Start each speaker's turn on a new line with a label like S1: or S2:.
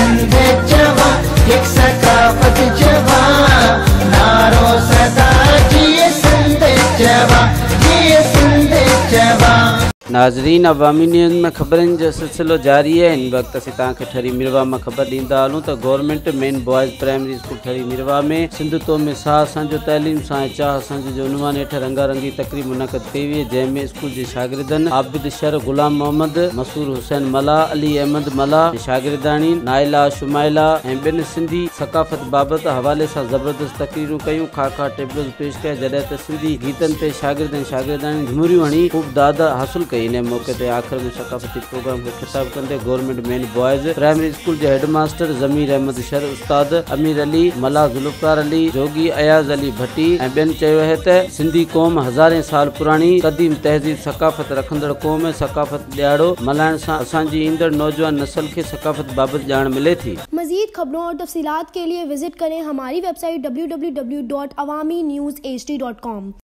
S1: सिंध जवां एक सकाफत जवां नारो सदा जिए सिंध जवां जिए सिंध जवां।
S2: नाज़रीन, अवामी न्यूज़ में खबरन जो सिलसिलो जारी है। इन वक्त असीं तव्हांखे ठरी मिरवा में खबर ॾींदा हलूं तो government main boys primary school ठरी मिरवा में सिंधुतो में साह असांजो तैलीम सां चाह असांजो जो उनवान हेठ रंगारंगी तकरीब मुनक़द कई हुई, जंहिंमें स्कूल के शागिर्दनि आबिद शर, गुलाम मोहम्मद, मसूर हुसैन मला, अली अहमद मला शागिर्दानी नाइला शुमाइला ऐं ॿिनि सिंधी सकाफ़त बाबत हवाले सां ज़बरदस्त तकरीरूं कयूं, खाका टेबल्स पेश कया, जॾहिं त सिंधी गीतनि ते शागिर्द ऐं शागिर्दानी झुमरियूं हणी ख़ूब दाद हासिल कई। इन मौके ते आख़िर में सकाफ़ती प्रोग्राम को खिताब कंदे government main boys primary school के हेडमास्टर ज़मीर अहमद शर, उस्ताद अमीर अली मला, जुल्फ़कार अली जोगी, अयाज़ अली भट्टी ऐं ॿियनि चयो है त सिंधी क़ौम हज़ारें साल पुरानी क़दीम तहज़ीब सकाफ़त रखंदड़ क़ौम है। सकाफ़त ॾियारो मल्हाइण सां असांजी ईंदड़ नौजवान नस्ल के सकाफ़त बाबत ॼाण मिले थी।
S3: मज़ीद खबरों और तफ़सीलात के लिए विजिट करें हमारी वेबसाइट www.awamiNewsHD.com।